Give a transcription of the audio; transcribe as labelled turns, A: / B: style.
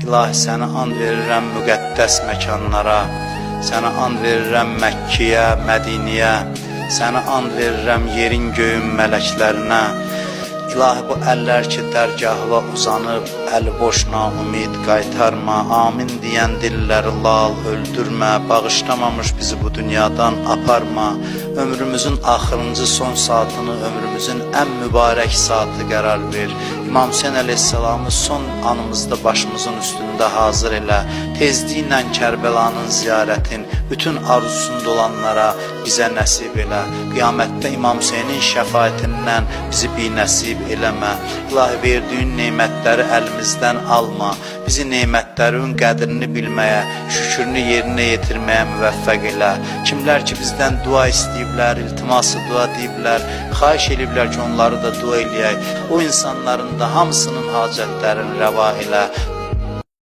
A: İlahi sənə and verirəm müqəddəs məkanlara, sənə and verirəm Məkkiyə, Mədiniyə, sənə and verirəm yerin göyün mələklərinə. İlahi bu əllər ki dərgahla uzanıb, əli boşna ümid qaytarma, amin deyən dilləri lal öldürmə, bağışlamamış bizi bu dünyadan aparma, ömrümüzün axırıncı son saatını ömrümüzün ən mübarək saatı qərar ver. İmam Hüseyin əleyhissalamı son anımızda başımızın üstündə hazır elə, tezliklə Kərbəlanın ziyarətin bütün arzusunda olanlara bizə nəsib elə, qiyamətdə İmam Hüseynin şəfaətindən bizi binəsib eləmə. İlahi verdiyin neymətləri əlimizdən alma, bizi neymətlərin qədrini bilməyə, şükürünü yerinə yetirməyə müvəffəq elə. Kimlər ki bizdən dua istəyiblər, iltiması dua deyiblər, xahiş ediblər ki onları da dua eləyək. O insanların da hamısının hacətlərini rəva elə.